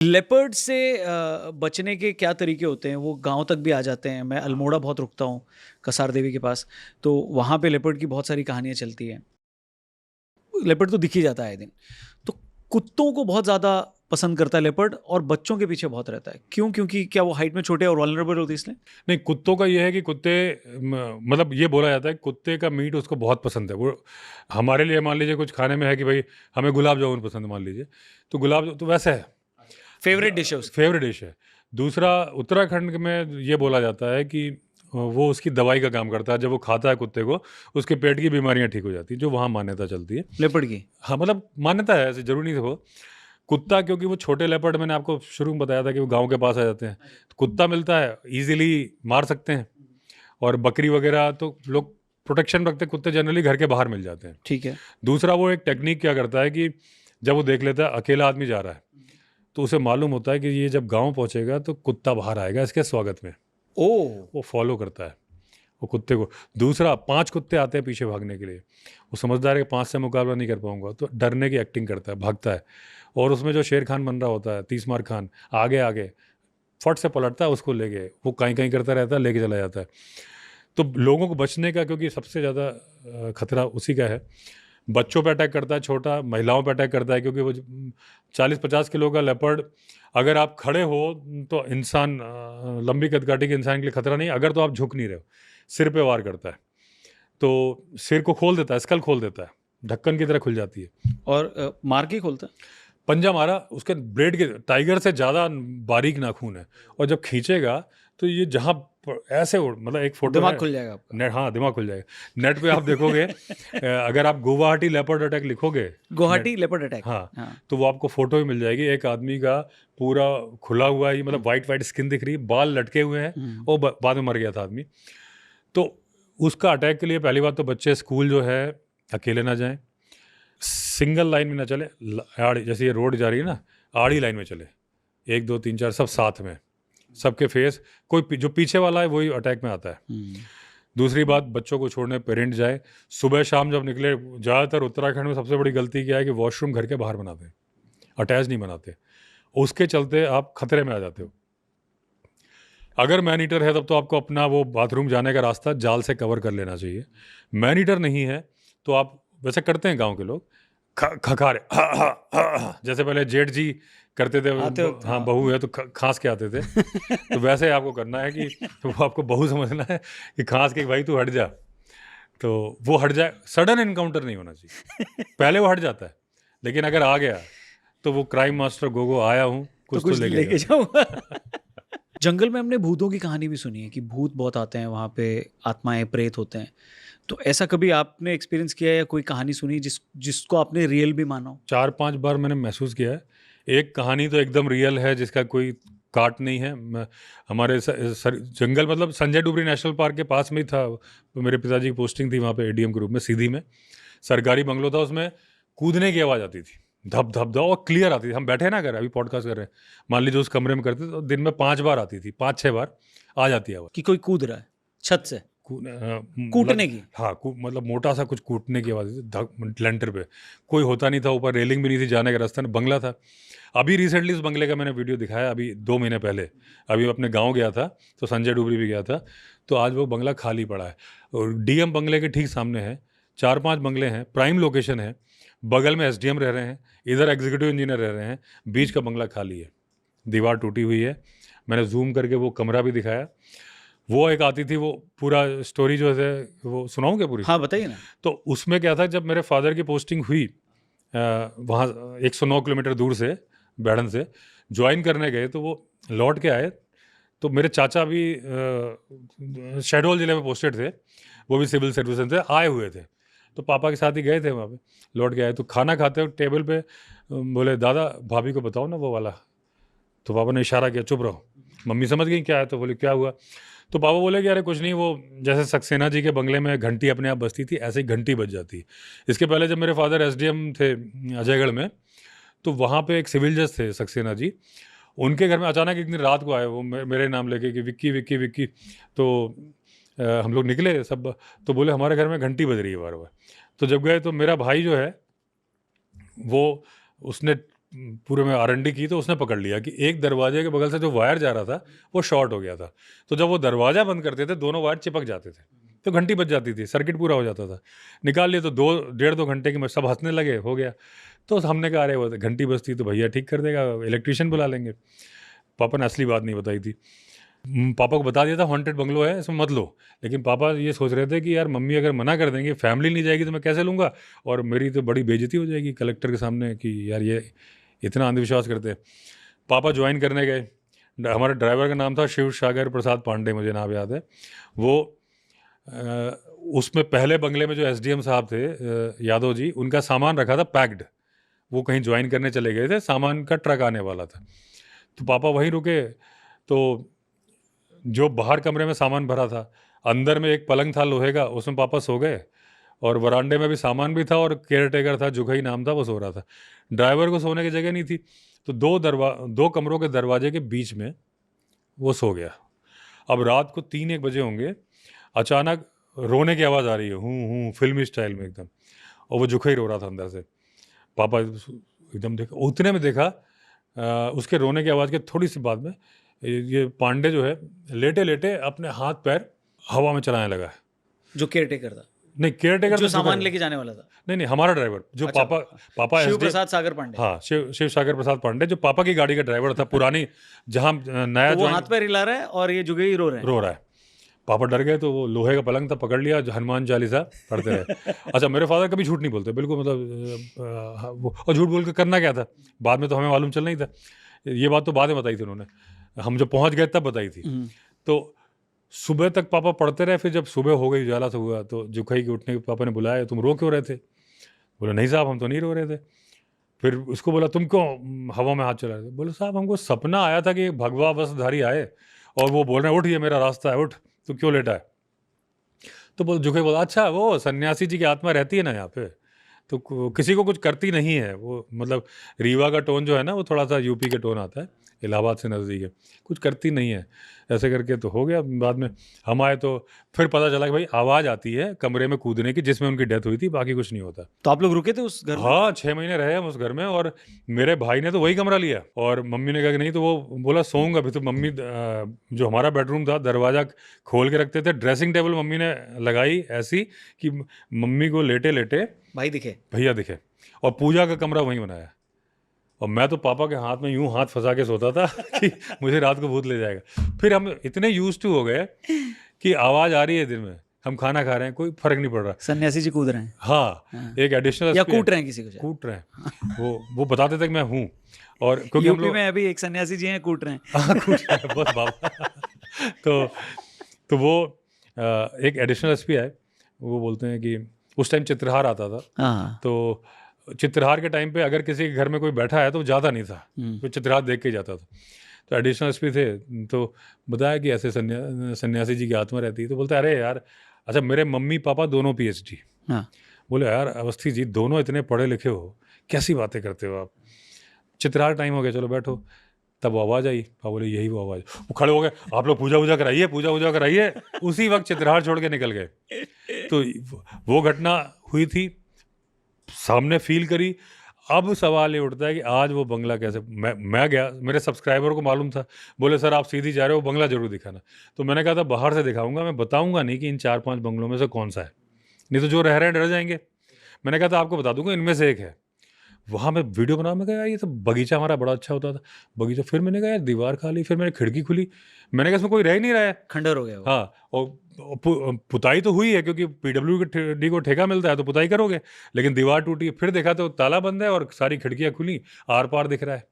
Leopard से बचने के क्या तरीके होते हैं? वो गाँव तक भी आ जाते हैं। मैं अल्मोड़ा बहुत रुकता हूँ, कसार देवी के पास, तो वहाँ पे लेपर्ड की बहुत सारी कहानियाँ चलती हैं। लेपर्ड तो दिख ही जाता है आए दिन। तो कुत्तों को बहुत ज़्यादा पसंद करता है लेपर्ड और बच्चों के पीछे बहुत रहता है। क्यों? क्योंकि क्या वो हाइट में छोटे और वल्नरेबल होते हैं इसलिए? नहीं, कुत्तों का ये है कि कुत्ते मतलब ये बोला जाता है कि कुत्ते का मीट उसको बहुत पसंद है। वो हमारे लिए मान लीजिए कुछ खाने में है कि भाई हमें गुलाब जामुन पसंद है मान लीजिए, तो गुलाब तो वैसे है, फेवरेट डिश है उसकी। फेवरेट डिश है। दूसरा, उत्तराखंड में ये बोला जाता है कि वो उसकी दवाई का काम करता है। जब वो खाता है कुत्ते को, उसके पेट की बीमारियाँ ठीक हो जाती हैं, जो वहाँ मान्यता चलती है। लेपर्ड की? हाँ, मतलब मान्यता है, ऐसे ज़रूरी नहीं हो। कुत्ता, क्योंकि वो छोटे लेपर्ड, मैंने आपको शुरू में बताया था कि वो गाँव के पास आ जाते हैं। तो कुत्ता मिलता है, ईज़िली मार सकते हैं। और बकरी वगैरह तो लोग प्रोटेक्शन रखते हैं, कुत्ते जनरली घर के बाहर मिल जाते हैं। ठीक है। दूसरा, वो एक टेक्नीक क्या करता है कि जब वो देख लेता है अकेला आदमी जा रहा है, तो उसे मालूम होता है कि ये जब गाँव पहुँचेगा तो कुत्ता बाहर आएगा इसके स्वागत में। ओह! वो फॉलो करता है वो कुत्ते को। दूसरा, 5 कुत्ते आते हैं पीछे भागने के लिए। वो समझदार है कि 5 से मुकाबला नहीं कर पाऊँगा, तो डरने की एक्टिंग करता है, भागता है। और उसमें जो शेर खान बन रहा होता है, तीसमार खान, आगे-आगे फट से पलटता है उसको लेके। वो काई-काई करता रहता है, लेके चला जाता है। तो लोगों को बचने का, क्योंकि सबसे ज़्यादा खतरा उसी का है। बच्चों पे अटैक करता है छोटा, महिलाओं पे अटैक करता है, क्योंकि वो 40-50 किलो का लेपर्ड, अगर आप खड़े हो तो इंसान, लंबी कदकाठी के इंसान के लिए खतरा नहीं, अगर तो आप झुक नहीं रहे हो, सिर पे वार करता है। तो सिर को खोल देता है, स्कल खोल देता है, ढक्कन की तरह खुल जाती है। और मार के खोलता है? पंजा मारा, उसके ब्लेड के टाइगर से ज़्यादा बारीक नाखून है, और जब खींचेगा तो ये जहाँ ऐसे मतलब एक फोटो दिमाग है खुल जाएगा आपका। नेट, हाँ दिमाग खुल जाएगा। नेट पे आप देखोगे, अगर आप गुवाहाटी लेपर्ड अटैक लिखोगे नेट, गुवाहाटी लेपर्ड अटैक। हाँ, हाँ। तो वो आपको फोटो ही मिल जाएगी। एक आदमी का पूरा खुला हुआ ही, मतलब वाइट वाइट स्किन दिख रही है, बाल लटके हुए हैं, हुँ। और बाद में मर गया था आदमी। तो उसका अटैक के लिए पहली बात तो बच्चे स्कूल जो है अकेले ना जाएं, सिंगल लाइन में ना चले, आड़ी जैसे ये रोड जा रही है ना, आड़ी लाइन में चले, 1 2 3 4 सब साथ में, सबके फेस, कोई जो पीछे वाला है वही अटैक में आता है। हुँ। दूसरी बात, बच्चों को छोड़ने पेरेंट जाए, सुबह शाम जब निकले। ज़्यादातर उत्तराखंड में सबसे बड़ी गलती क्या है कि वॉशरूम घर के बाहर बनाते हैं, अटैच नहीं बनाते, उसके चलते आप खतरे में आ जाते हो। अगर मैन ईटर है तब तो आपको अपना वो बाथरूम जाने का रास्ता जाल से कवर कर लेना चाहिए। मैन ईटर नहीं है तो आप, वैसे करते हैं गांव के लोग, खखारे जैसे पहले जेठ जी करते थे, आते वक़्त हाँ हाँ। बहू है तो खांस के आते थे, तो वैसे ही आपको करना है कि वो आपको बहू समझना है कि खांस के भाई तू हट जा, तो वो हट जाए। सडन इनकाउंटर नहीं होना चाहिए, पहले वो हट जाता है, लेकिन अगर आ गया तो वो क्राइम मास्टर गोगो आया हूँ, तो कुछ तो कुछ लेके लेके जाओ। जाऊँगा। जंगल में हमने भूतों की कहानी भी सुनी है कि भूत बहुत आते हैं वहाँ पे, आत्माएँ, प्रेत होते हैं। तो ऐसा कभी आपने एक्सपीरियंस किया है या कोई कहानी सुनी जिसको आपने रियल भी माना हो? 4-5 बार मैंने महसूस किया है। एक कहानी तो एकदम रियल है जिसका कोई काट नहीं है। हमारे जंगल, मतलब संजय डुबरी नेशनल पार्क के पास में ही था। तो मेरे पिताजी की पोस्टिंग थी वहाँ पे एडीएम के रूप में, सीधी में। सरकारी बंगलो था, उसमें कूदने की आवाज़ आती थी, धप धप धप, और क्लियर आती थी। हम बैठे ना, कर अभी पॉडकास्ट कर रहे हैं, मान लीजिए उस कमरे में करते तो दिन में 5 बार आती थी, 5-6 बार आ जाती है आवाज़। कि कोई कूद रहा है छत से, कूटने की? हाँ, मतलब मोटा सा कुछ कूटने की आवाज़ थी, धक, लेंटर पे कोई होता नहीं था, ऊपर रेलिंग भी नहीं थी, जाने का रास्ता नहीं, बंगला था। अभी रिसेंटली उस बंगले का मैंने वीडियो दिखाया, अभी 2 महीने पहले। अभी मैं अपने गाँव गया था, तो संजय डुबरी भी गया था, तो आज वो बंगला खाली पड़ा है। और डीएम बंगले के ठीक सामने है, 4-5 बंगले हैं, प्राइम लोकेशन है, बगल में एसडीएम रह रहे हैं, इधर एग्जीक्यूटिव इंजीनियर रह रहे हैं, बीच का बंगला खाली है, दीवार टूटी हुई है। मैंने जूम करके वो कमरा भी दिखाया। वो एक आती थी, वो पूरा स्टोरी जो है वो सुनाऊँ क्या पूरी? हाँ, बताइए ना। तो उसमें क्या था, जब मेरे फादर की पोस्टिंग हुई, वहाँ 109 किलोमीटर दूर से, बैढ़न से ज्वाइन करने गए, तो वो लौट के आए, तो मेरे चाचा भी शहडोल ज़िले में पोस्टेड थे, वो भी सिविल सर्विस में थे, आए हुए थे, तो पापा के साथ ही गए थे वहाँ पे, लौट के आए, तो खाना खाते वक्त टेबल पे बोले, दादा भाभी को बताओ ना वो वाला। तो पापा ने इशारा किया, चुप रहो। मम्मी समझ गई क्या है, तो बोले क्या हुआ? तो पापा बोले कि अरे कुछ नहीं, वो जैसे सक्सेना जी के बंगले में घंटी अपने आप बजती थी, ऐसे ही घंटी बज जाती। इसके पहले जब मेरे फादर एसडीएम थे अजयगढ़ में, तो वहाँ पे एक सिविल जज थे सक्सेना जी, उनके घर में अचानक एक दिन रात को आए वो, मेरे नाम लेके कि विक्की विक्की विक्की। तो हम लोग निकले सब, तो बोले हमारे घर में घंटी बज रही है बार बार। तो जब गए तो मेरा भाई जो है वो, उसने पूरे में R&D की, तो उसने पकड़ लिया कि एक दरवाजे के बगल से जो वायर जा रहा था वो शॉर्ट हो गया था। तो जब वो दरवाज़ा बंद करते थे दोनों वायर चिपक जाते थे, तो घंटी बज जाती थी, सर्किट पूरा हो जाता था। निकाल लिए तो 2 घंटे की, सब हंसने लगे, हो गया। तो हमने कहा अरे वो घंटी बजती तो भैया ठीक कर देगा, इलेक्ट्रीशियन बुला लेंगे। पापा ने असली बात नहीं बताई थी। पापा को बता दिया था हॉन्टेड बंगलो है, इसमें मत लो। लेकिन पापा ये सोच रहे थे कि यार मम्मी अगर मना कर देंगे, फैमिली नहीं जाएगी तो मैं कैसे लूँगा, और मेरी तो बड़ी बेइज्जती हो जाएगी कलेक्टर के सामने कि यार ये इतना अंधविश्वास करते हैं। पापा ज्वाइन करने गए। हमारे ड्राइवर का नाम था शिव सागर प्रसाद पांडे, मुझे नाम याद है। वो उसमें पहले बंगले में जो SDM साहब थे यादव जी, उनका सामान रखा था पैक्ड। वो कहीं ज्वाइन करने चले गए थे, सामान का ट्रक आने वाला था, तो पापा वहीं रुके। तो जो बाहर कमरे में सामान भरा था, अंदर में एक पलंग था लोहे का, उसमें पापा सो गए, और वरांडे में भी सामान भी था, और केयर टेकर था, जुगई नाम था, वो सो रहा था। ड्राइवर को सोने की जगह नहीं थी, तो 2 कमरों के दरवाजे के बीच में वो सो गया। अब रात को 3-1 बजे होंगे, अचानक रोने की आवाज़ आ रही है, हूँ फिल्मी स्टाइल में एकदम, और वो जुगई रो रहा था अंदर से। पापा एकदम देखा, उतने में देखा उसके रोने की आवाज़ के थोड़ी सी बाद में ये पांडे जो है लेटे लेटे अपने हाथ पैर हवा में चलाने लगा है। जो केयर टेकर था, नहीं, केयर टेकर जो सामान लेके जाने वाला था। नहीं, हमारा ड्राइवर जो अच्छा, पापा शिव SD प्रसाद सागर पांडे। हाँ, शिव सागर प्रसाद पांडे, जो पापा की गाड़ी का ड्राइवर था पुरानी, जहाँ नया तो वो जो हाथ पैर हिला रहा है और ये जुगई रो रहे हैं। रो रहा है। पापा डर गए, तो वो लोहे का पलंग था, पकड़ लिया, हनुमान चालीसा पढ़ते रहे। अच्छा, मेरे फादर कभी झूठ नहीं बोलते, बिल्कुल, मतलब और झूठ बोल के करना क्या था, बाद में तो हमें मालूम चल नहीं था। ये बात तो बाद में बताई थी उन्होंने, हम जब पहुंच गए तब बताई थी। तो सुबह तक पापा पढ़ते रहे, फिर जब सुबह हो गई, उजाला सा हुआ, तो जुखई के उठने के पापा ने बुलाया, तुम रो क्यों रहे थे? बोला नहीं साहब, हम तो नहीं रो रहे थे। फिर उसको बोला तुम क्यों हवा में हाथ चला रहे थे? बोले साहब हमको सपना आया था कि एक भगवा वस्त्रधारी आए और वो बोल रहे हैं उठ, ये मेरा रास्ता है, उठ, तू क्यों लेटा है? तो बोल जुखे बोला अच्छा, वो सन्यासी जी की आत्मा रहती है ना यहाँ पे, तो किसी को कुछ करती नहीं है वो, मतलब रीवा का टोन जो है ना, वो थोड़ा सा यूपी के टोन आता है, इलाहाबाद से नज़दीक है, कुछ करती नहीं है, ऐसे करके तो हो गया। बाद में हम आए तो फिर पता चला कि भाई आवाज़ आती है कमरे में कूदने की, जिसमें उनकी डेथ हुई थी, बाकी कुछ नहीं होता। तो आप लोग रुके थे उस घर में? हाँ, 6 महीने रहे हम उस घर में, और मेरे भाई ने तो वही कमरा लिया, और मम्मी ने कहा कि नहीं, तो वो बोला सोऊंगा भी। तो मम्मी जो हमारा बेडरूम था, दरवाज़ा खोल के रखते थे, ड्रेसिंग टेबल मम्मी ने लगाई ऐसी कि मम्मी को लेटे लेटे भाई दिखे? भैया दिखे, और पूजा का कमरा वहीं बनाया। और मैं तो पापा के हाथ में यूं हाथ फंसा के सोता था कि मुझे रात को भूत ले जाएगा। फिर हम इतने यूज्ड टू हो गए कि आवाज़ आ रही है दिन में, हम खाना खा रहे हैं, कोई फर्क नहीं पड़ रहा। सन्यासी जी कूद रहे हैं? हाँ, एक एडिशनल या कूट रहे हैं किसी को? कूट रहे हैं, वो बताते थे कि मैं हूँ, और क्योंकि हम यूपी लोग में अभी एक सन्यासी जी हैं, कूट रहे हैं। हाँ, कूट रहे हैं बस बाबा। तो वो एक एडिशनल SP है, वो बोलते हैं कि उस टाइम चित्रहार आता था, हाँ। तो चित्रहार के टाइम पे अगर किसी के घर में कोई बैठा है तो ज़्यादा नहीं था, तो चित्रहार देख के ही जाता था। तो एडिशनल SP थे, तो बताया कि ऐसे सन्यासी जी की आत्मा रहती है। तो बोलते अरे यार, अच्छा मेरे मम्मी पापा दोनों PhD। हाँ। बोले यार अवस्थी जी, दोनों इतने पढ़े लिखे हो, कैसी बातें करते हो आप? चित्रहार टाइम हो गया, चलो बैठो। तब वो आवाज़ आई, पापा बोले यही वो आवाज़। वो खड़े हो गए, आप लोग पूजा वूजा कराइए, पूजा वूजा कराइए। उसी वक्त चित्रहार छोड़ के निकल गए। तो वो घटना हुई थी, सामने फील करी। अब सवाल ये उठता है कि आज वो बंगला कैसे, मैं गया, मेरे सब्सक्राइबर को मालूम था, बोले सर आप सीधी जा रहे हो, बंगला जरूर दिखाना। तो मैंने कहा था बाहर से दिखाऊंगा, मैं बताऊंगा नहीं कि इन 4-5 बंगलों में से कौन सा है, नहीं तो जो रह रहे हैं डर जाएंगे। मैंने कहा था आपको बता दूंगा इनमें से एक है। वहाँ मैं वीडियो बना, मैं कहा यार ये तो बगीचा हमारा बड़ा अच्छा होता था, बगीचा। फिर मैंने कहा यार दीवार खाली, फिर मैंने खिड़की खुली, मैंने कहा इसमें कोई रह ही नहीं रहा है, खंडर हो गया वो। हाँ। और पुताई तो हुई है, क्योंकि PWD को ठेका मिलता है तो पुताई करोगे, लेकिन दीवार टूटी। फिर देखा तो ताला बंद है और सारी खिड़कियां खुली, आर पार दिख रहा है।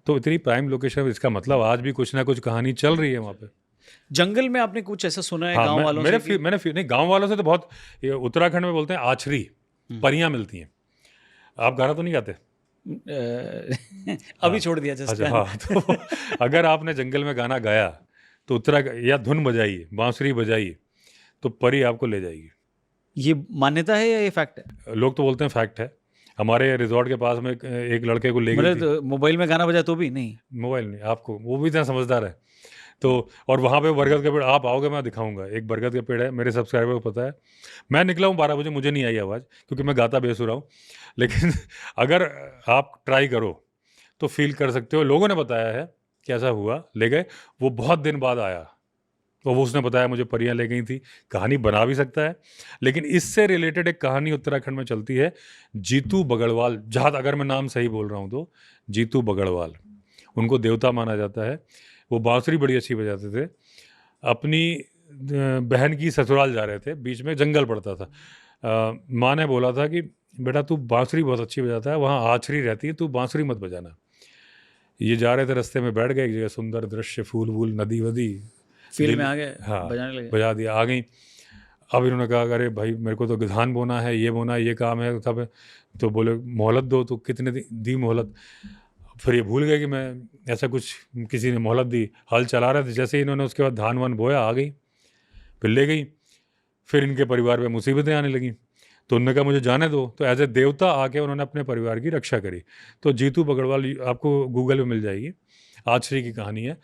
तो इतनी प्राइम लोकेशन, इसका मतलब आज भी कुछ ना कुछ कहानी चल रही है वहाँ पे। जंगल में आपने कुछ ऐसा सुना है हाँ, गांव वालों से कि... नहीं, गांव वालों से तो बहुत, उत्तराखंड में बोलते हैं आछरी, परियां मिलती हैं। आप गाना तो नहीं गाते? अभी छोड़ दिया जस्ट। अच्छा, हाँ। तो अगर आपने जंगल में गाना गाया तो या धुन बजाई, बांसुरी बजाई, तो परी आपको ले जाएगी। ये मान्यता है या ये फैक्ट है? लोग तो बोलते हैं फैक्ट है। हमारे रिजॉर्ट के पास में एक लड़के को ले गई थी। मोबाइल में गाना बजा तो भी नहीं? मोबाइल नहीं, आपको, वो भी इतना समझदार है। तो और वहाँ पे बरगद का पेड़, आप आओगे मैं दिखाऊंगा, एक बरगद का पेड़ है, मेरे सब्सक्राइबर को पता है। मैं निकला हूँ 12 बजे, मुझे नहीं आई आवाज़ क्योंकि मैं गाता बेसुरा हूँ, लेकिन अगर आप ट्राई करो तो फील कर सकते हो। लोगों ने बताया है कैसा हुआ, ले गए, वो बहुत दिन बाद आया, तो वो उसने बताया मुझे परियां ले गई थी। कहानी बना भी सकता है, लेकिन इससे रिलेटेड एक कहानी उत्तराखंड में चलती है। जीतू बगड़वाल, जहाँ अगर मैं नाम सही बोल रहा हूँ तो जीतू बगड़वाल, उनको देवता माना जाता है। वो बांसुरी बड़ी अच्छी बजाते थे। अपनी बहन की ससुराल जा रहे थे, बीच में जंगल पड़ता था। माँ ने बोला था कि बेटा तू बांसुरी बहुत अच्छी बजाता है, वहाँ आछरी रहती है, तू बांसुरी मत बजाना। ये जा रहे थे, रास्ते में बैठ गए एक जगह, सुंदर दृश्य, फूल वूल, नदी वदी, फील्ड में आ गए, हाँ बजाने लगे। बजा दिया, आ गई। अब इन्होंने कहा अरे भाई मेरे को तो धान बोना है, ये बोना है, ये काम है सब है। तो बोले मोहलत दो, तो कितने दी मोहलत। फिर ये भूल गए कि मैं ऐसा कुछ, किसी ने मोहलत दी, हल चला रहे थे। जैसे ही इन्होंने उसके बाद धान वान बोया, आ गई, फिर ले गई। फिर इनके परिवार पे मुसीबतें आने लगी, तो उन्होंने कहा मुझे जाने दो। तो एज ए देवता आके उन्होंने अपने परिवार की रक्षा करी। तो जीतू बगड़वाल आपको गूगल पे मिल जाएगी, आछरी की कहानी है।